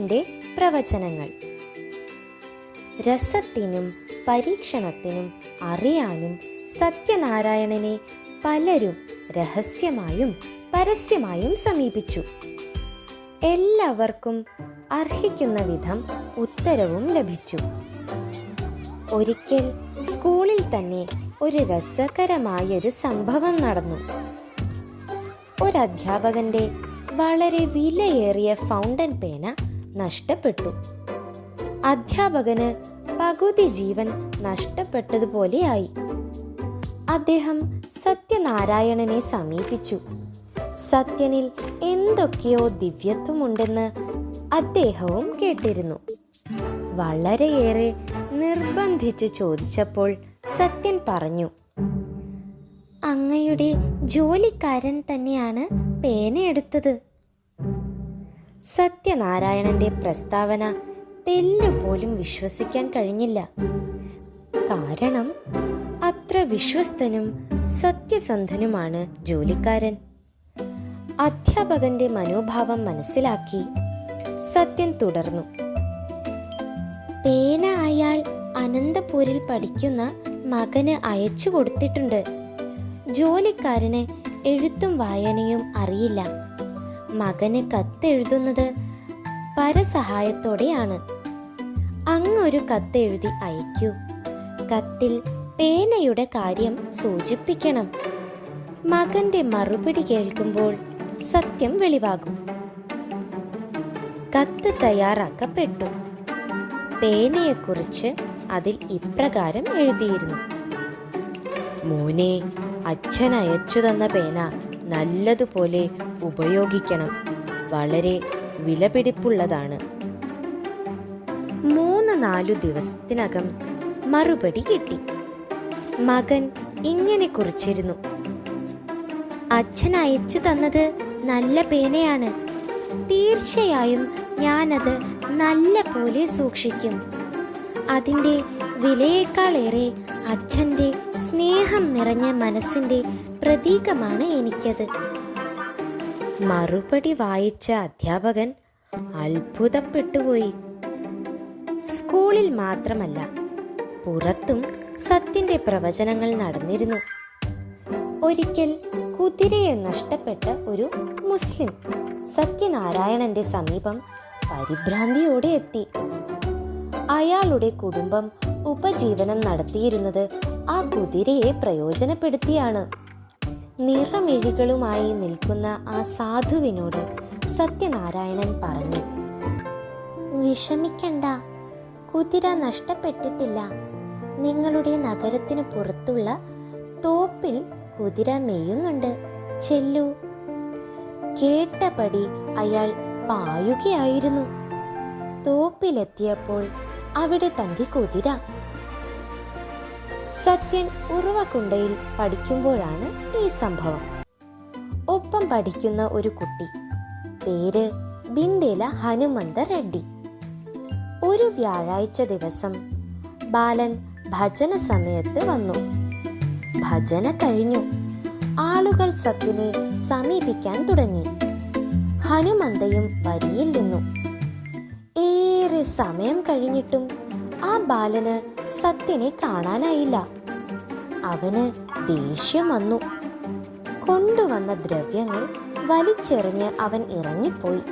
സത്യന്റെ പ്രവചനങ്ങൾ. രസത്തിനും പരീക്ഷണത്തിനും അറിയാനും സത്യനാരായണനെ പലരും രഹസ്യമായും പരസ്യമായും സമീപിച്ചു. എല്ലാവർക്കും അർഹിക്കുന്ന വിധം ഉത്തരവും ലഭിച്ചു. ഒരിക്കൽ സ്കൂളിൽ തന്നെ ഒരു രസകരമായൊരു സംഭവം നടന്നു. ഒരധ്യാപകന്റെ വളരെ വിലയേറിയ ഫൗണ്ടൻ പേന നഷ്ടപ്പെട്ടു. അധ്യാപകന് പകുതി ജീവൻ നഷ്ടപ്പെട്ടതുപോലെയായി. അദ്ദേഹം സത്യനാരായണനെ സമീപിച്ചു. സത്യനിൽ എന്തൊക്കെയോ ദിവ്യത്വമുണ്ടെന്ന് അദ്ദേഹവും കേട്ടിരുന്നു. വളരെയേറെ നിർബന്ധിച്ച് ചോദിച്ചപ്പോൾ സത്യൻ പറഞ്ഞു, അങ്ങയുടെ ജോലിക്കാരൻ തന്നെയാണ് പേനയെടുത്തത്. സത്യനാരായണന്റെ പ്രസ്താവന തെല്ലുപോലും വിശ്വസിക്കാൻ കഴിഞ്ഞില്ല. കാരണം അത്ര വിശ്വസ്തനും സത്യസന്ധനുമാണ് ജോലിക്കാരൻ. അധ്യാപകന്റെ മനോഭാവം മനസ്സിലാക്കി സത്യൻ തുടർന്നു, പേന അയാൾ അനന്തപൂരിൽ പഠിക്കുന്ന മകന് അയച്ചു കൊടുത്തിട്ടുണ്ട്. ജോലിക്കാരന് എഴുത്തും വായനയും അറിയില്ല. മകന് കത്തെഴുതുന്നത് പരസഹായത്തോടെയാണ്. അങ്ങൊരു കത്തെഴുതി അയക്കൂ. കത്തിൽ പേനയുടെ കാര്യം സൂചിപ്പിക്കണം. മകന്റെ മറുപടി കേൾക്കുമ്പോൾ സത്യം വെളിവാകും. കത്ത് തയ്യാറാക്കപ്പെട്ടു. പേനയെക്കുറിച്ച് അതിൽ ഇപ്രകാരം എഴുതിയിരുന്നു: മോനെ, അച്ഛൻ അയച്ചു തന്ന പേന നല്ലതുപോലെ ഉപയോഗിക്കണം. വളരെ വിലപിടിപ്പുള്ളതാണ്. 3-4 ദിവസത്തിനകം മറുപടി കിട്ടി. മകൻ ഇങ്ങനെ കുറിച്ചിരുന്നു: അച്ഛൻ അയച്ചു തന്നത് നല്ല പേനയാണ്. തീർച്ചയായും ഞാനത് നല്ല പോലെ സൂക്ഷിക്കും. അതിൻ്റെ വിലയേക്കാളേറെ അച്ഛൻ്റെ സ്നേഹം നിറഞ്ഞ മനസ്സിൻ്റെ പ്രതീകമാണ് എനിക്കത്. മറുപടി വായിച്ച അധ്യാപകൻ അത്ഭുതപ്പെട്ടുപോയി. സ്കൂളിൽ മാത്രമല്ല, പുറത്തും സത്യന്റെ പ്രവചനങ്ങൾ നടന്നിരുന്നു. ഒരിക്കൽ കുതിരയെ നഷ്ടപ്പെട്ട ഒരു മുസ്ലിം സത്യനാരായണന്റെ സമീപം പരിഭ്രാന്തിയോടെ എത്തി. അയാളുടെ കുടുംബം ഉപജീവനം നടത്തിയിരുന്നത് ആ കുതിരയെ പ്രയോജനപ്പെടുത്തിയാണ്. നിറമിഴികളുമായി നിൽക്കുന്ന ആ സാധുവിനോട് സത്യനാരായണൻ പറഞ്ഞു, വിഷമിക്കണ്ട, കുതിര നഷ്ടപ്പെട്ടിട്ടില്ല. നിങ്ങളുടെ നഗരത്തിന് പുറത്തുള്ള തോപ്പിൽ കുതിര മേയുന്നുണ്ട്. ചെല്ലൂ. കേട്ടപടി അയാൾ പായുകയായിരുന്നു. തോപ്പിലെത്തിയപ്പോൾ അവിടെ തന്റെ കുതിര. സത്യൻ ഉറവക്കുണ്ടയിൽ പഠിക്കുമ്പോഴാണ് ഈ സംഭവം. ഒപ്പം പഠിക്കുന്ന ഒരു കുട്ടി, പേര് ബിന്ദേല ഹനുമന്ത റെഡ്ഡി. ഒരു വ്യാഴാഴ്ച ദിവസം ബാലൻ ഭജന സമയത്ത് വന്നു. ഭജന കഴിഞ്ഞു. ആളുകൾ സത്യനെ സമീപിക്കാൻ തുടങ്ങി. ഹനുമന്തയും വരിയിൽ നിന്നു. ഏറെ സമയം കഴിഞ്ഞിട്ടും ആ ബാലന് സത്യനെ കാണാനായില്ല. അവന് ദേഷ്യം വന്നു. കൊണ്ടുവന്ന ദ്രവ്യങ്ങൾ വലിച്ചെറിഞ്ഞ് അവൻ ഇറങ്ങിപ്പോയി.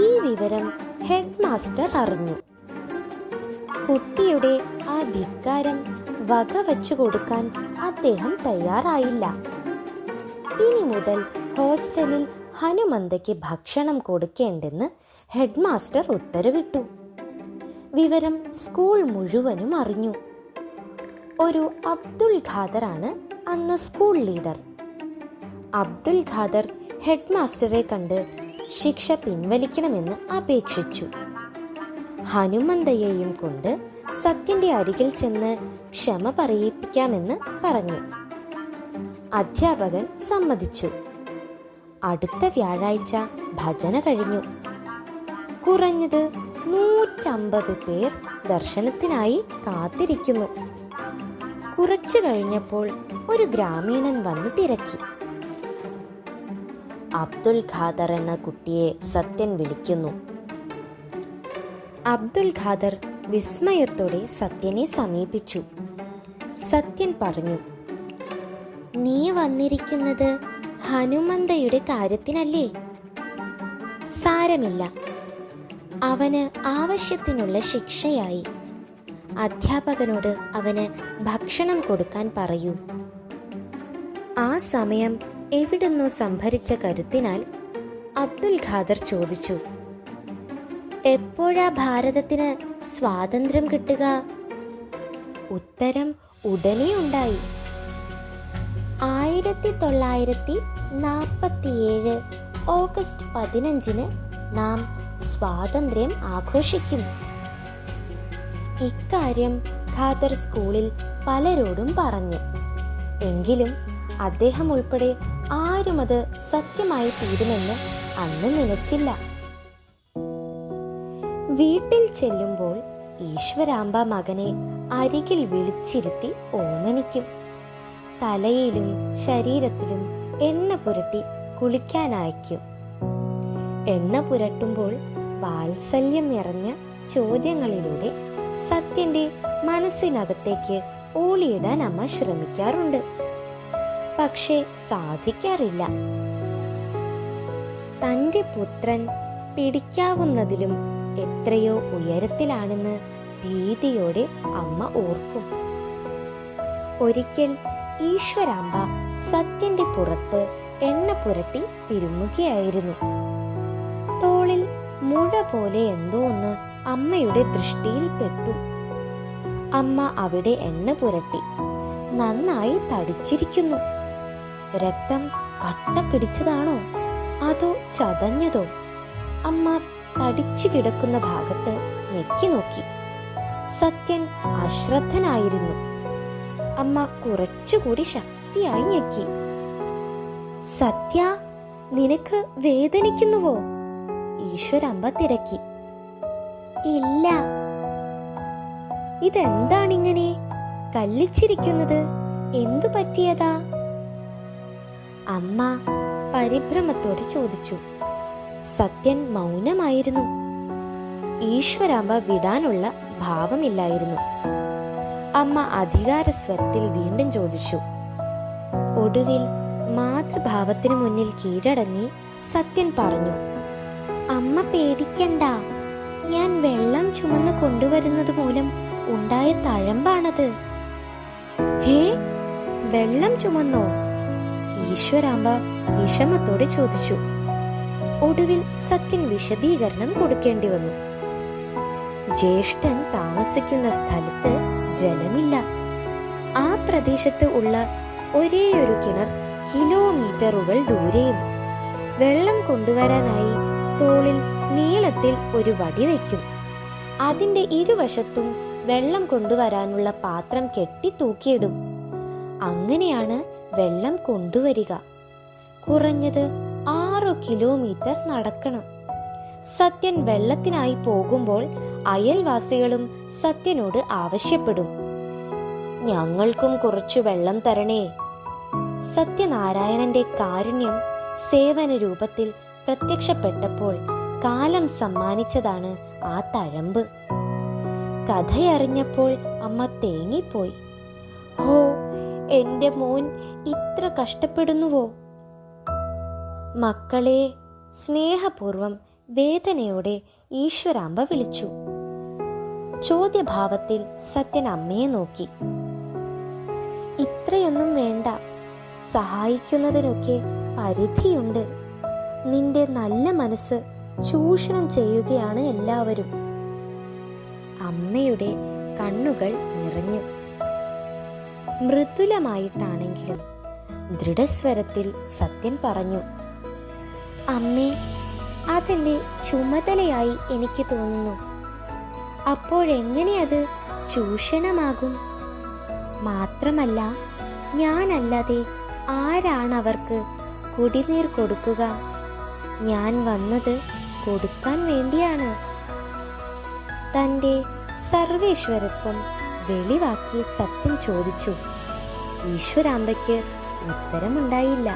ഈ വിവരം ഹെഡ് മാസ്റ്റർ അറിഞ്ഞു. കുട്ടിയുടെ ആ ധിക്കാരം വകവെച്ചു കൊടുക്കാൻ അദ്ദേഹം തയ്യാറായില്ല. ഇനി മുതൽ ഹോസ്റ്റലിൽ ഹനുമന്തയ്ക്ക് ഭക്ഷണം കൊടുക്കേണ്ടെന്ന് ഹെഡ് മാസ്റ്റർ ഉത്തരവിട്ടു. വിവരം സ്കൂൾ മുഴുവനും അറിഞ്ഞു. ഒരു അബ്ദുൽ ഖാദറാണ് അന്ന് school leader. Abdul Khader head മാസ്റ്ററെ കണ്ട് ശിക്ഷ പിൻവലിക്കണമെന്ന് അപേക്ഷിച്ചു. ഹനുമന്തയെയും കൊണ്ട് സത്യന്റെ അരികിൽ ചെന്ന് ക്ഷമ പറയിപ്പിക്കാമെന്ന് പറഞ്ഞു. അധ്യാപകൻ സമ്മതിച്ചു. അടുത്ത വ്യാഴാഴ്ച ഭജന കഴിഞ്ഞു. കുറഞ്ഞത് 150 പേർ ദർശനത്തിനായി കാത്തിരിക്കുന്നു. കുറച്ചു കഴിഞ്ഞപ്പോൾ ഒരു ഗ്രാമീണൻ വന്ന് തിരക്കി. അബ്ദുൽ ഖാദർ എന്ന കുട്ടിയെ സത്യൻ വിളിക്കുന്നു. അബ്ദുൽ ഖാദർ വിസ്മയത്തോടെ സത്യനെ സമീപിച്ചു. സത്യൻ പറഞ്ഞു, നീ വന്നിരിക്കുന്നത് ഹനുമന്തയുടെ കാര്യത്തിനല്ലേ? സാരമില്ല, അവന് ആവശ്യത്തിനുള്ള ശിക്ഷയായി. അധ്യാപകനോട് അവന് ഭക്ഷണം കൊടുക്കാൻ പറയൂ. ആ സമയം എവിടുന്നോ സംഭരിച്ച കരുത്തിനാൽ അബ്ദുൽ ഖാദർ ചോദിച്ചു, എപ്പോഴാ ഭാരതത്തിന് സ്വാതന്ത്ര്യം കിട്ടുക? ഉത്തരം ഉടനെ ഉണ്ടായി. 1947 ഓഗസ്റ്റ് 15 നാം സ്വാതന്ത്ര്യം ആഘോഷിക്കും. ഇക്കാര്യം ഖാദർ സ്കൂളിൽ പലരോടും പറഞ്ഞു. എങ്കിലും അദ്ദേഹം ഉൾപ്പെടെ ആരും അത് സത്യമായി തീരുമെന്ന് അന്ന് നനച്ചില്ല. വീട്ടിൽ ചെല്ലുമ്പോൾ ഈശ്വരാമ്പ മകനെ അരികിൽ വിളിച്ചിരുത്തി ഓമനിക്കും. തലയിലും ശരീരത്തിലും എണ്ണ പുരട്ടി കുളിക്കാനയക്കും. എണ്ണ പുരട്ടുമ്പോൾ വാത്സല്യം നിറഞ്ഞ ചോദ്യങ്ങളിലൂടെ സത്യന്റെ മനസ്സിനകത്തേക്ക് ഊളിയിടാൻ അമ്മ ശ്രമിക്കാറുണ്ട്. പക്ഷേ സാധിക്കാറില്ല. തന്റെ പുത്രൻ പിടിക്കാവുന്നതിലും എത്രയോ ഉയരത്തിലാണെന്ന് ഭീതിയോടെ അമ്മ ഓർക്കും. ഒരിക്കൽ ഈശ്വരാമ്പ സത്യന്റെ പുറത്ത് എണ്ണ പുരട്ടി തിരുമുകയായിരുന്നു. തോളിൽ മുഴ പോലെ എന്തോ ഒന്ന് അമ്മയുടെ ദൃഷ്ടിയിൽപ്പെട്ടു. അമ്മ അവിടെ എണ്ണ പുരട്ടി. നന്നായി തടിച്ചിരിക്കുന്നു. രക്തം കട്ട പിടിച്ചതാണോ അതോ ചതഞ്ഞതോ? അമ്മ തടിച്ചു കിടക്കുന്ന ഭാഗത്ത് ഞെക്കി നോക്കി. സത്യൻ അശ്രദ്ധനായിരുന്നു. അമ്മ കുറച്ചുകൂടി ശക്തിയായി ഞെക്കി. സത്യ, നിനക്ക് വേദനിക്കുന്നുവോ? ഈശ്വരമ്പ തിരക്കി. ഇല്ല. ഇതെന്താണിങ്ങനെ കല്ലിച്ചിരിക്കുന്നത്? എന്തു പറ്റിയതാ? അമ്മ പരിഭ്രമത്തോടെ ചോദിച്ചു. സത്യൻ മൗനമായിരുന്നു. ഈശ്വരാമ്പ വിടാനുള്ള ഭാവമില്ലായിരുന്നു. അമ്മ അധികാരസ്വരത്തിൽ വീണ്ടും ചോദിച്ചു. ഒടുവിൽ മാതൃഭാവത്തിനു മുന്നിൽ കീഴടങ്ങി സത്യൻ പറഞ്ഞു, അമ്മ പേടിക്കണ്ട. ഞാൻ വെള്ളം ചുമന്ന് കൊണ്ടുവരുന്നത് മൂലം ഉണ്ടായ തഴമ്പാണത്. ഹേ, വെള്ളം ചുമന്നോ? ഈശ്വരാമ്പ വിഷമത്തോടെ ചോദിച്ചു. ഒടുവിൽ സത്യൻ വിശദീകരണം കൊടുക്കേണ്ടി വന്നു. ജ്യേഷ്ഠൻ താമസിക്കുന്ന സ്ഥലത്ത് ജലമില്ല. ആ പ്രദേശത്ത് ഉള്ള ഒരേയൊരു കിണർ കിലോമീറ്ററുകൾ ദൂരെയും. വെള്ളം കൊണ്ടുവരാനായി തോളിൽ നീളത്തിൽ ഒരു വടി വയ്ക്കും. അതിന്റെ ഇരുവശത്തും വെള്ളം കൊണ്ടുവരാനുള്ള പാത്രം കെട്ടി തൂക്കിയിടും. അങ്ങനെയാണ് വെള്ളം കൊണ്ടുവരിക. കുറഞ്ഞത് 6 കിലോമീറ്റർ നടക്കണം. സത്യൻ വെള്ളത്തിനായി പോകുമ്പോൾ അയൽവാസികളും സത്യനോട് ആവശ്യപ്പെടും, ഞങ്ങൾക്കും കുറച്ചു വെള്ളം തരണേ. സത്യനാരായണന്റെ കാരുണ്യം സേവന രൂപത്തിൽ പ്രത്യക്ഷപ്പെട്ടപ്പോൾ കാലം സമ്മാനിച്ചതാണ് ആ തഴമ്പ്. കഥയറിഞ്ഞപ്പോൾ അമ്മ തേങ്ങിപ്പോയി. ഹോ, എന്റെ മോൻ ഇത്ര കഷ്ടപ്പെടുന്നുവോ? മക്കളെ, സ്നേഹപൂർവം വേദനയോടെ ഈശ്വരാമ്പ വിളിച്ചു. ചോദ്യഭാവത്തിൽ സത്യൻ അമ്മയെ നോക്കി. ഇത്രയൊന്നും വേണ്ട. സഹായിക്കുന്നതിനൊക്കെ പരിധിയുണ്ട്. നിന്റെ നല്ല മനസ്സ് ചൂഷണം ചെയ്യുകയാണ് എല്ലാവരും. അമ്മയുടെ കണ്ണുകൾ നിറഞ്ഞു. മൃദുലമായിട്ടാണെങ്കിലും ദൃഢസ്വരത്തിൽ സത്യൻ പറഞ്ഞു, അമ്മേ, അതെന്റെ ചുമതലയായി എനിക്ക് തോന്നുന്നു. അപ്പോഴെങ്ങനെ അത് ചൂഷണമാകും? മാത്രമല്ല, ഞാനല്ലാതെ ആരാണവർക്ക് കുടിനീർ കൊടുക്കുക? ഞാൻ വന്നത് കൊടുക്കാൻ വേണ്ടിയാണ്. തന്റെ സർവേശ്വരത്വം വെളിവാക്കി സത്യൻ ചോദിച്ചു. ഈശ്വരാമ്പയ്ക്ക് ഉത്തരമുണ്ടായില്ല.